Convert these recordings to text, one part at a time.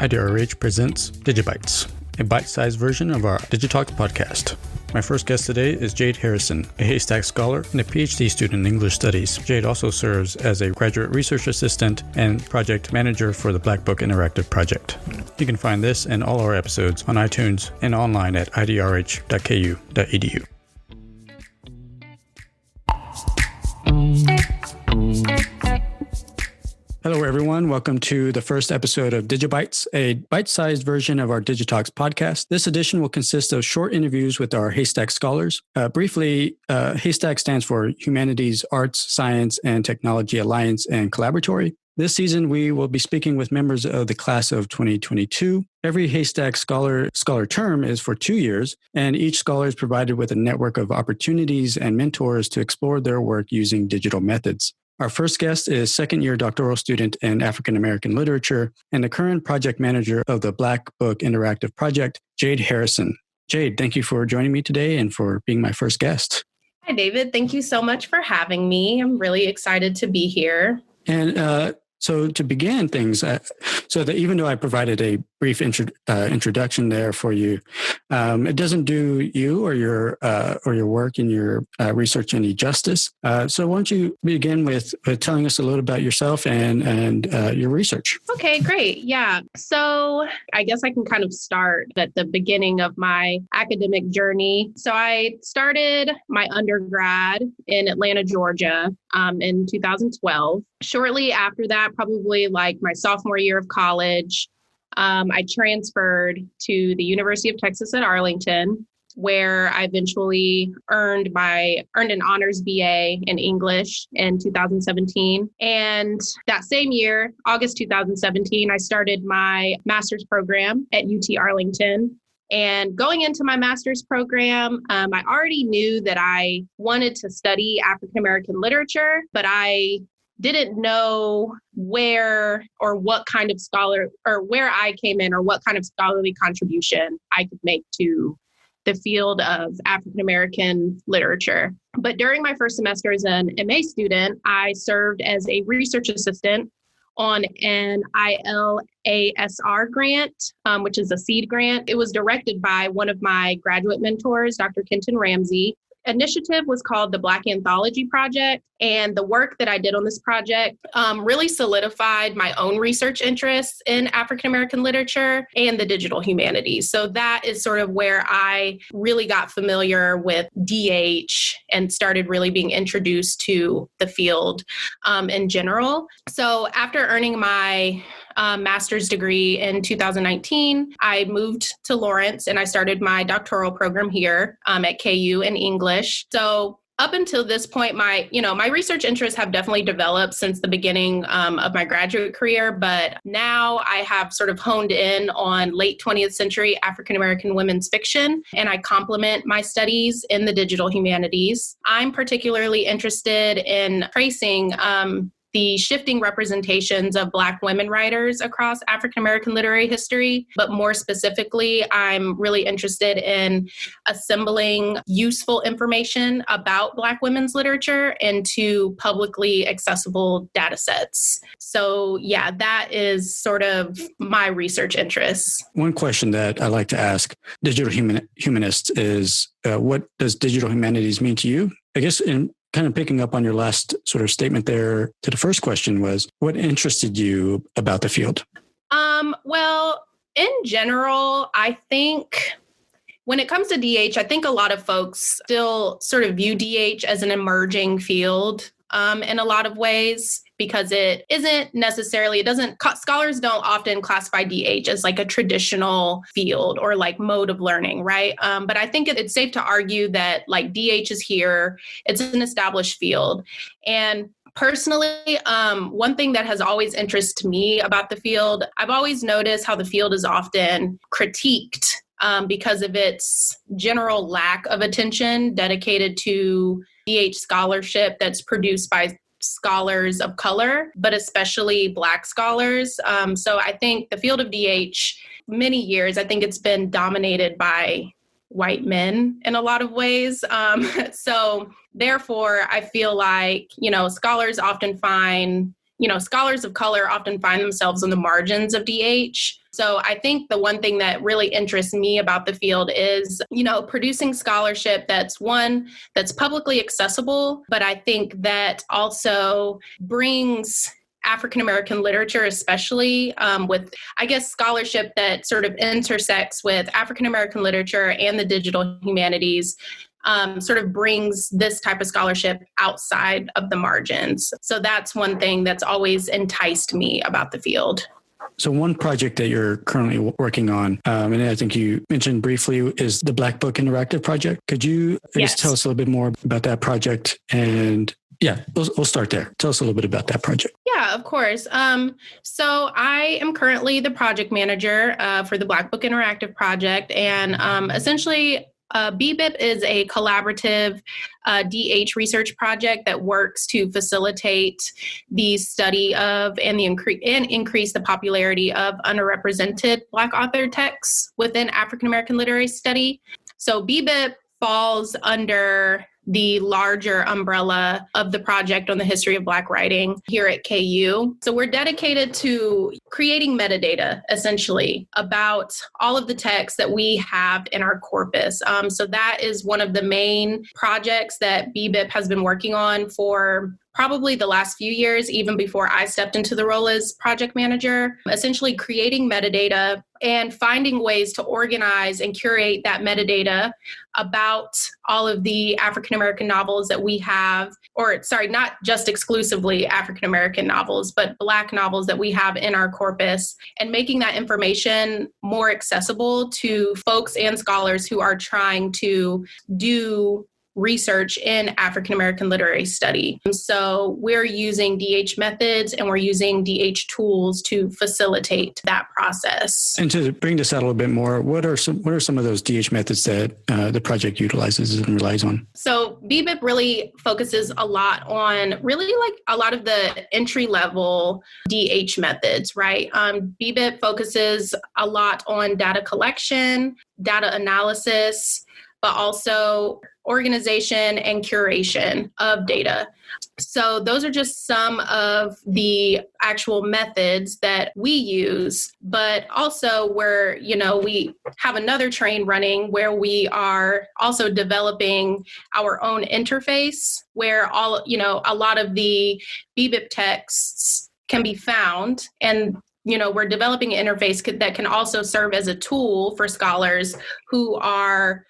IDRH Presents Digibites, a bite-sized version of our Digitalks Podcast. My first guest today is Jade Harrison, a HASTAC Scholar and a PhD student in English Studies. Jade also serves as a graduate research assistant and project manager for the Black Book Interactive Project. You can find this and all our episodes on iTunes and online at idrh.ku.edu. Hello, everyone. Welcome to the first episode of Digibites, a bite-sized version of our Digitalks podcast. This edition will consist of short interviews with our HASTAC Scholars. Briefly, HASTAC stands for Humanities, Arts, Science, and Technology Alliance and Collaboratory. This season, we will be speaking with members of the class of 2022. Every HASTAC scholar term is for 2 years, and each scholar is provided with a network of opportunities and mentors to explore their work using digital methods. Our first guest is second-year doctoral student in African American literature and the current project manager of the Black Book Interactive Project, Jade Harrison. Jade, thank you for joining me today and for being my first guest. Hi, David. Thank you so much for having me. I'm really excited to be here. And so to begin things, even though I provided a brief introduction there for you, it doesn't do you or your work and your research any justice. So why don't you begin with telling us a little about yourself and your research? Okay, great. Yeah. So I guess I can kind of start at the beginning of my academic journey. So I started my undergrad in Atlanta, Georgia, in 2012. Shortly after that, probably like my sophomore year of college, I transferred to the University of Texas at Arlington, where I eventually earned an honors BA in English in 2017. And that same year, August 2017, I started my master's program at UT Arlington. And going into my master's program, I already knew that I wanted to study African American literature, but I didn't know where or what kind of scholar or where I came in or what kind of scholarly contribution I could make to the field of African American literature. But during my first semester as an MA student, I served as a research assistant on an ILASR grant, which is a seed grant. It was directed by one of my graduate mentors, Dr. Kenton Ramsey. Initiative was called the Black Anthology Project, and the work that I did on this project really solidified my own research interests in African American literature and the digital humanities. So that is sort of where I really got familiar with DH and started really being introduced to the field in general. So after earning my master's degree in 2019, I moved to Lawrence and I started my doctoral program here at KU in English. So up until this point, my research interests have definitely developed since the beginning of my graduate career, but now I have sort of honed in on late 20th century African American women's fiction, and I complement my studies in the digital humanities. I'm particularly interested in tracing the shifting representations of Black women writers across African American literary history. But more specifically, I'm really interested in assembling useful information about Black women's literature into publicly accessible data sets. So yeah, that is sort of my research interests. One question that I like to ask digital humanists is, what does digital humanities mean to you? I guess in kind of picking up on your last sort of statement there to the first question was, what interested you about the field? Well, in general, I think when it comes to DH, I think a lot of folks still sort of view DH as an emerging field in a lot of ways, because scholars don't often classify DH as like a traditional field or like mode of learning, right? But I think it's safe to argue that like DH is here, it's an established field. And personally, one thing that has always interested me about the field, I've always noticed how the field is often critiqued because of its general lack of attention dedicated to DH scholarship that's produced by scholars of color, but especially Black scholars. So I think the field of DH, many years, I think it's been dominated by white men in a lot of ways. So therefore, I feel like, scholars often find scholars of color often find themselves on the margins of DH. So I think the one thing that really interests me about the field is, producing scholarship that's publicly accessible, but I think that also brings African-American literature, especially with, I guess, scholarship that sort of intersects with African-American literature and the digital humanities, sort of brings this type of scholarship outside of the margins. So that's one thing that's always enticed me about the field. So one project that you're currently working on, and I think you mentioned briefly, is the Black Book Interactive Project. Could you just tell us a little bit more about that project? And we'll start there. Tell us a little bit about that project. Yeah, of course. So I am currently the project manager for the Black Book Interactive Project. And essentially, BBIP is a collaborative DH research project that works to facilitate the study of and increase the popularity of underrepresented Black author texts within African American literary study. So BBIP falls under the larger umbrella of the Project on the History of Black Writing here at KU. So we're dedicated to creating metadata, essentially, about all of the texts that we have in our corpus. So that is one of the main projects that BBIP has been working on for probably the last few years, even before I stepped into the role as project manager, essentially creating metadata and finding ways to organize and curate that metadata about all of the African-American novels that we have, not just exclusively African-American novels, but Black novels that we have in our corpus, and making that information more accessible to folks and scholars who are trying to do research in African-American literary study. So we're using DH methods and we're using DH tools to facilitate that process. And to bring this out a little bit more, what are some of those DH methods that the project utilizes and relies on? So BBIP really focuses a lot on a lot of the entry-level DH methods, right? BBIP focuses a lot on data collection, data analysis, but also organization and curation of data. So those are just some of the actual methods that we use, but also we have another train running where we are also developing our own interface where a lot of the BBIP texts can be found, and we're developing an interface that can also serve as a tool for scholars who are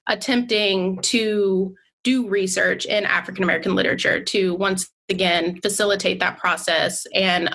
attempting to do research in African American literature to once again facilitate that process and,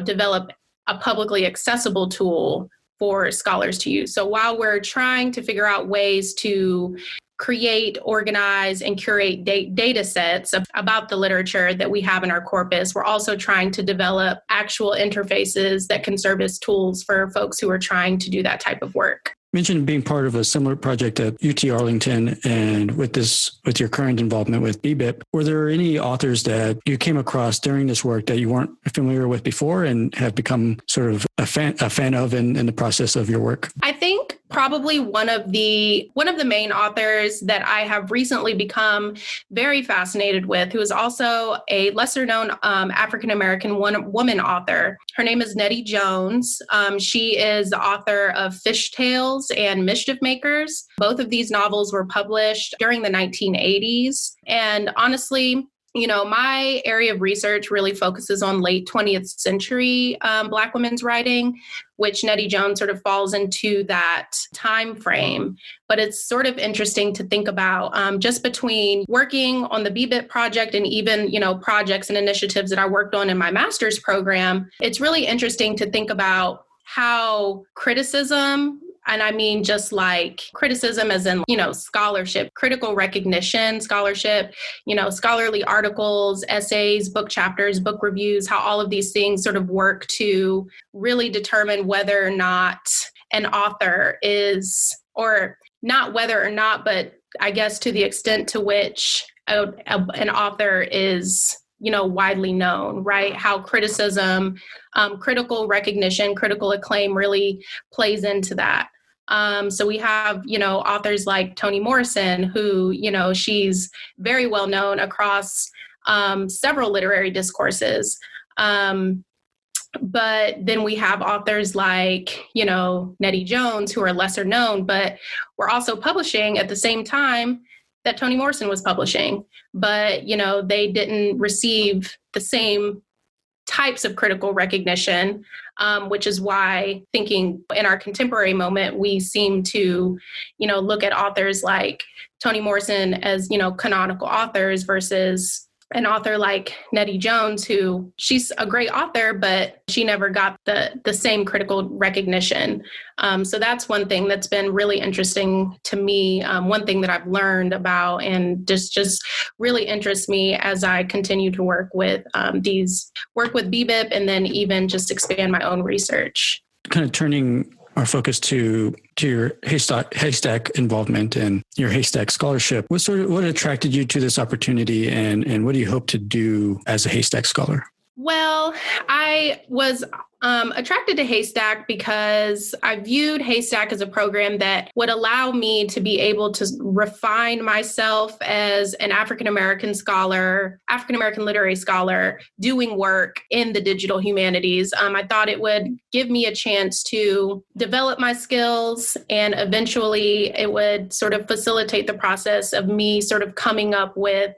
develop a publicly accessible tool for scholars to use. So while we're trying to figure out ways to create, organize, and curate data sets about the literature that we have in our corpus, we're also trying to develop actual interfaces that can serve as tools for folks who are trying to do that type of work. You mentioned being part of a similar project at UT Arlington, and with your current involvement with BBIP, were there any authors that you came across during this work that you weren't familiar with before and have become sort of a fan of in the process of your work? I think probably one of the main authors that I have recently become very fascinated with, who is also a lesser known African-American woman author. Her name is Nettie Jones. She is the author of Fish Tales and Mischief Makers. Both of these novels were published during the 1980s. And honestly, my area of research really focuses on late 20th century Black women's writing, which Nettie Jones sort of falls into that time frame. But it's sort of interesting to think about just between working on the BBIP project and even, projects and initiatives that I worked on in my master's program. It's really interesting to think about how criticism, and I mean just like criticism as in, scholarship, critical recognition, scholarship, scholarly articles, essays, book chapters, book reviews, how all of these things sort of work to really determine whether or not an author is, or not whether or not, but I guess to the extent to which an author is widely known, right? How criticism, critical recognition, critical acclaim really plays into that. So we have, authors like Toni Morrison, who, she's very well known across several literary discourses. But then we have authors like, Nettie Jones, who are lesser known, but were also publishing at the same time that Toni Morrison was publishing. But, they didn't receive the same types of critical recognition, which is why thinking in our contemporary moment, we seem to, look at authors like Toni Morrison as, canonical authors versus an author like Nettie Jones, who she's a great author, but she never got the same critical recognition. So that's one thing that's been really interesting to me. One thing that I've learned about and just really interests me as I continue to work with BBIP and then even just expand my own research. Kind of turning our focus to your Haystack involvement and your Haystack scholarship. What attracted you to this opportunity, and what do you hope to do as a Haystack scholar? Well, I was attracted to Haystack because I viewed Haystack as a program that would allow me to be able to refine myself as an African-American scholar, African-American literary scholar, doing work in the digital humanities. I thought it would give me a chance to develop my skills, and eventually it would sort of facilitate the process of me sort of coming up with,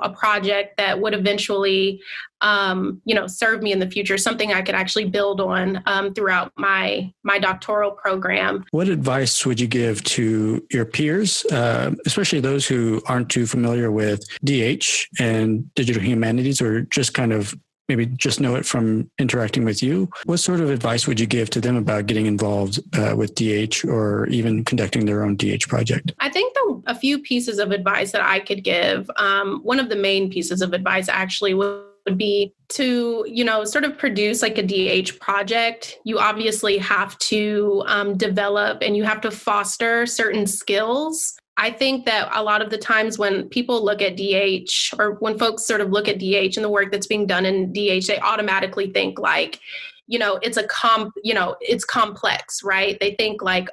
a project that would eventually serve me in the future, something I could actually build on throughout my doctoral program. What advice would you give to your peers, especially those who aren't too familiar with DH and digital humanities, or just kind of maybe just know it from interacting with you? What sort of advice would you give to them about getting involved with DH or even conducting their own DH project? I think a few pieces of advice that I could give, one of the main pieces of advice actually would be to, sort of produce like a DH project. You obviously have to develop and you have to foster certain skills. I think that a lot of the times when people look at DH, or when folks sort of look at DH and the work that's being done in DH, they automatically think like, it's complex, right? They think like,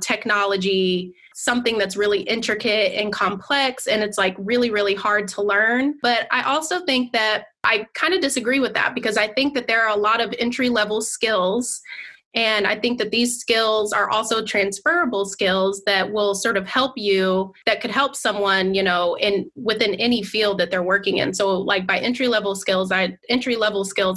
technology, something that's really intricate and complex, and it's like really, really hard to learn. But I also think that I kind of disagree with that, because I think that there are a lot of entry-level skills. And I think that these skills are also transferable skills that will sort of help you, that could help someone, within any field that they're working in. So like by entry-level skills, I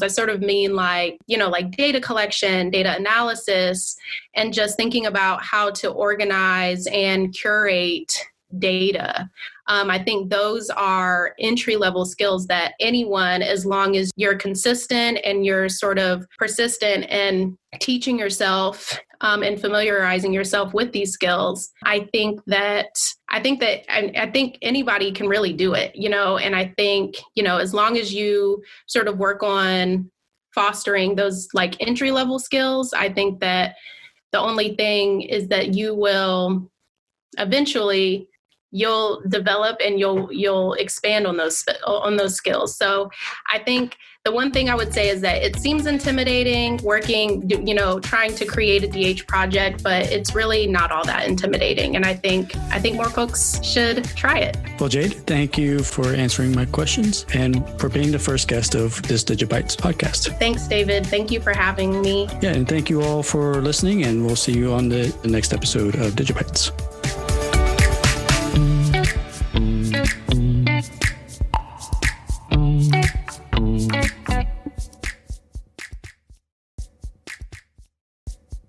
sort of mean like data collection, data analysis, and just thinking about how to organize and curate data. I think those are entry-level skills that anyone, as long as you're consistent and you're sort of persistent in teaching yourself and familiarizing yourself with these skills, I think anybody can really do it, and I think, as long as you sort of work on fostering those like entry-level skills, I think that the only thing is that you will eventually you'll develop and you'll expand on those skills. So I think the one thing I would say is that it seems intimidating working, trying to create a DH project, but it's really not all that intimidating. And I think more folks should try it. Well, Jade, thank you for answering my questions and for being the first guest of this Digibites podcast. Thanks, David. Thank you for having me. Yeah, and thank you all for listening, and we'll see you on the next episode of Digibites.